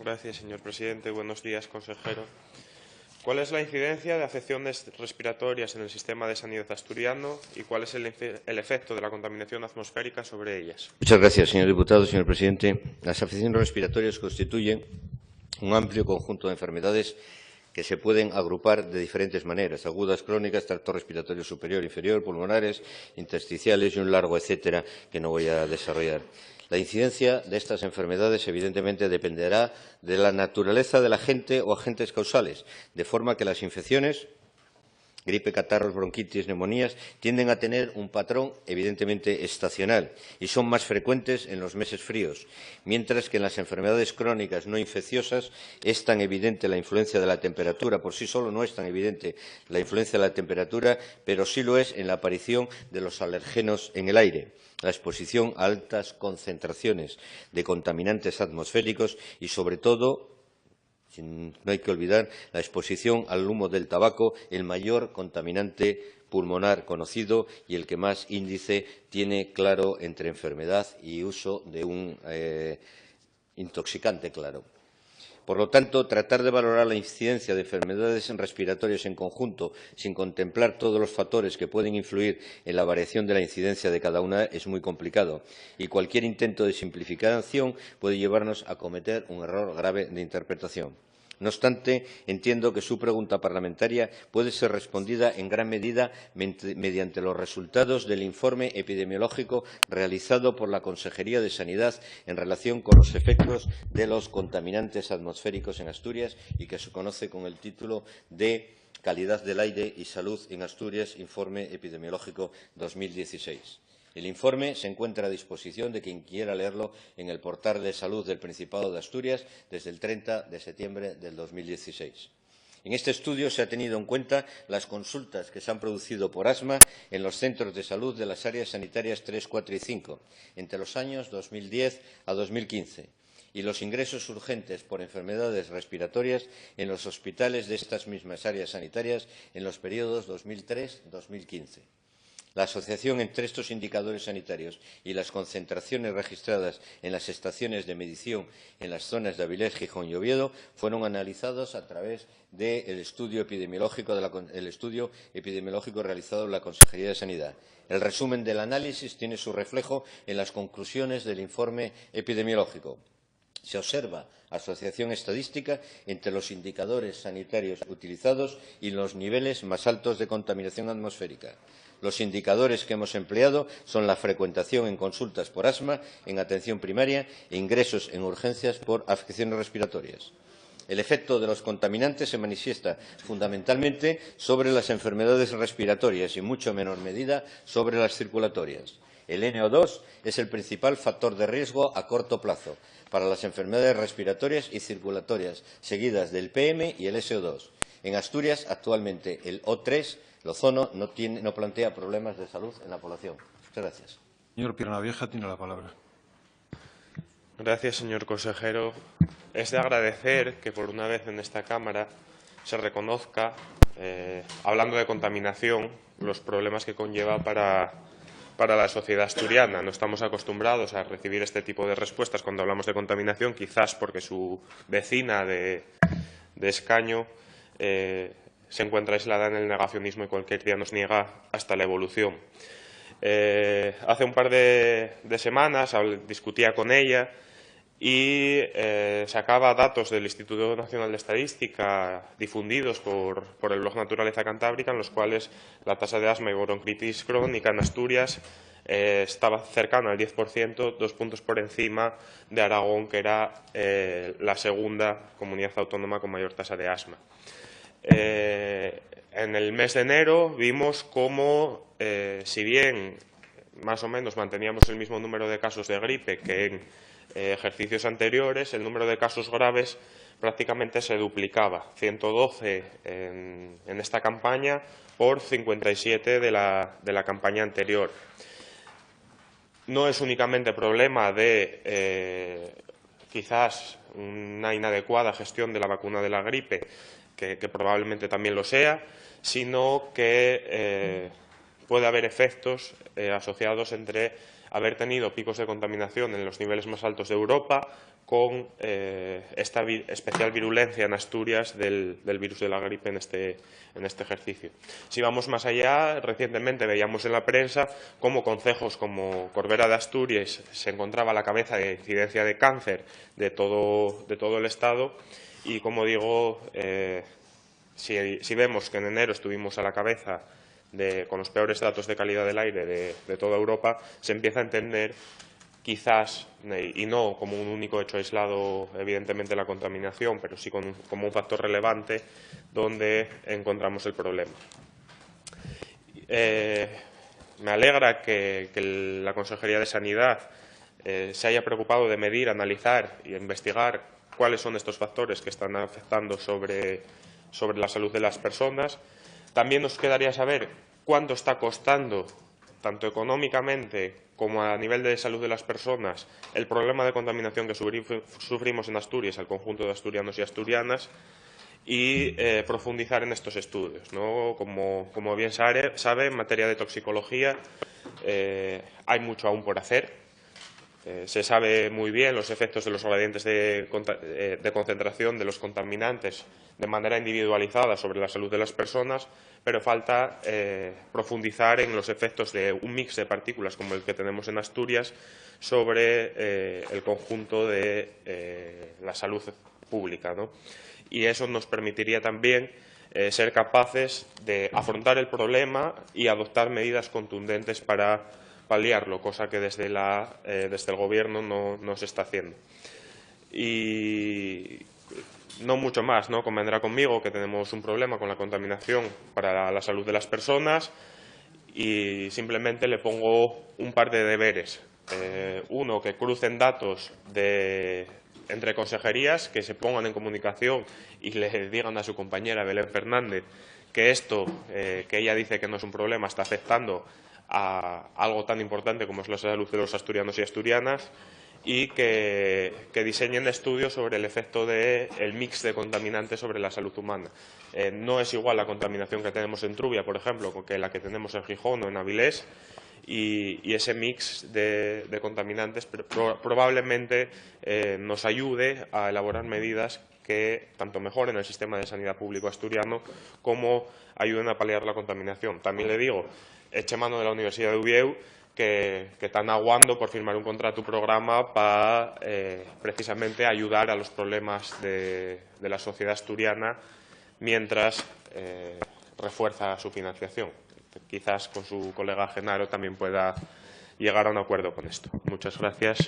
Gracias, señor presidente. Buenos días, consejero. ¿Cuál es la incidencia de afecciones respiratorias en el sistema de sanidad asturiano y cuál es el efecto de la contaminación atmosférica sobre ellas? Muchas gracias, señor diputado. Señor presidente, las afecciones respiratorias constituyen un amplio conjunto de enfermedades que se pueden agrupar de diferentes maneras: agudas, crónicas, tracto respiratorio superior, inferior, pulmonares, intersticiales y un largo etcétera que no voy a desarrollar. La incidencia de estas enfermedades, evidentemente, dependerá de la naturaleza del agente o agentes causales, de forma que las infecciones, gripe, catarros, bronquitis, neumonías, tienden a tener un patrón evidentemente estacional y son más frecuentes en los meses fríos, mientras que en las enfermedades crónicas no infecciosas es tan evidente la influencia de la temperatura. Por sí solo no es tan evidente la influencia de la temperatura, pero sí lo es en la aparición de los alergenos en el aire, la exposición a altas concentraciones de contaminantes atmosféricos y, sobre todo, no hay que olvidar la exposición al humo del tabaco, el mayor contaminante pulmonar conocido y el que más índice tiene claro entre enfermedad y uso de un intoxicante claro. Por lo tanto, tratar de valorar la incidencia de enfermedades respiratorias en conjunto, sin contemplar todos los factores que pueden influir en la variación de la incidencia de cada una, es muy complicado, y cualquier intento de simplificación puede llevarnos a cometer un error grave de interpretación. No obstante, entiendo que su pregunta parlamentaria puede ser respondida en gran medida mediante los resultados del informe epidemiológico realizado por la Consejería de Sanidad en relación con los efectos de los contaminantes atmosféricos en Asturias y que se conoce con el título de Calidad del aire y salud en Asturias, Informe epidemiológico 2016. El informe se encuentra a disposición de quien quiera leerlo en el portal de salud del Principado de Asturias desde el 30 de septiembre del 2016. En este estudio se han tenido en cuenta las consultas que se han producido por asma en los centros de salud de las áreas sanitarias 3, 4 y 5 entre los años 2010 a 2015 y los ingresos urgentes por enfermedades respiratorias en los hospitales de estas mismas áreas sanitarias en los periodos 2003-2015. La asociación entre estos indicadores sanitarios y las concentraciones registradas en las estaciones de medición en las zonas de Avilés, Gijón y Oviedo fueron analizados a través del estudio epidemiológico realizado en la Consejería de Sanidad. El resumen del análisis tiene su reflejo en las conclusiones del informe epidemiológico. Se observa asociación estadística entre los indicadores sanitarios utilizados y los niveles más altos de contaminación atmosférica. Los indicadores que hemos empleado son la frecuentación en consultas por asma, en atención primaria e ingresos en urgencias por afecciones respiratorias. El efecto de los contaminantes se manifiesta fundamentalmente sobre las enfermedades respiratorias y, en mucho menor medida, sobre las circulatorias. El NO2 es el principal factor de riesgo a corto plazo para las enfermedades respiratorias y circulatorias, seguidas del PM y el SO2. En Asturias, actualmente, el O3, el ozono, no plantea problemas de salud en la población. Muchas gracias. Señor Piernavieja tiene la palabra. Gracias, señor consejero. Es de agradecer que por una vez en esta Cámara se reconozca, hablando de contaminación, los problemas que conlleva para la sociedad asturiana. No estamos acostumbrados a recibir este tipo de respuestas cuando hablamos de contaminación, quizás porque su vecina de escaño se encuentra aislada en el negacionismo y cualquier día nos niega hasta la evolución. Hace un par de semanas discutía con ella y sacaba datos del Instituto Nacional de Estadística difundidos por el blog Naturaleza Cantábrica, en los cuales la tasa de asma y bronquitis crónica en Asturias estaba cercana al 10%, 2 puntos por encima de Aragón, que era la segunda comunidad autónoma con mayor tasa de asma. En el mes de enero vimos cómo, si bien más o menos manteníamos el mismo número de casos de gripe que en ejercicios anteriores, el número de casos graves prácticamente se duplicaba, 112 en esta campaña por 57 de la campaña anterior. No es únicamente problema de quizás una inadecuada gestión de la vacuna de la gripe, que probablemente también lo sea, sino que puede haber efectos asociados entre haber tenido picos de contaminación en los niveles más altos de Europa con esta especial virulencia en Asturias del virus de la gripe en este ejercicio. Si vamos más allá, recientemente veíamos en la prensa cómo concejos como Corbera de Asturias se encontraba a la cabeza de incidencia de cáncer de todo el Estado y, como digo, si vemos que en enero estuvimos a la cabeza con los peores datos de calidad del aire de toda Europa, se empieza a entender quizás, y no como un único hecho aislado, evidentemente, la contaminación, pero sí como un factor relevante donde encontramos el problema. Me alegra que la Consejería de Sanidad se haya preocupado de medir, analizar e investigar cuáles son estos factores que están afectando sobre la salud de las personas. También nos quedaría saber cuánto está costando, tanto económicamente como a nivel de salud de las personas, el problema de contaminación que sufrimos en Asturias, al conjunto de asturianos y asturianas, y profundizar en estos estudios, ¿no? Como bien sabe, en materia de toxicología hay mucho aún por hacer. Se sabe muy bien los efectos de los gradientes de concentración de los contaminantes de manera individualizada sobre la salud de las personas, pero falta profundizar en los efectos de un mix de partículas como el que tenemos en Asturias sobre el conjunto de la salud pública, ¿no? Y eso nos permitiría también ser capaces de afrontar el problema y adoptar medidas contundentes para paliarlo, cosa que desde el Gobierno no se está haciendo. Y no mucho más, ¿no? Convendrá conmigo que tenemos un problema con la contaminación para la salud de las personas y simplemente le pongo un par de deberes. Uno, que crucen datos entre consejerías, que se pongan en comunicación y le digan a su compañera Belén Fernández que esto, que ella dice que no es un problema, está afectando a algo tan importante como es la salud de los asturianos y asturianas, y que diseñen estudios sobre el efecto del mix de contaminantes sobre la salud humana. No es igual la contaminación que tenemos en Trubia, por ejemplo, que la que tenemos en Gijón o en Avilés, y ese mix de contaminantes probablemente nos ayude a elaborar medidas que tanto mejoren el sistema de sanidad público asturiano como ayuden a paliar la contaminación. También le digo, eche mano de la Universidad de Uvieu, que están aguando por firmar un contrato programa para precisamente ayudar a los problemas de la sociedad asturiana mientras refuerza su financiación. Quizás con su colega Genaro también pueda llegar a un acuerdo con esto. Muchas gracias.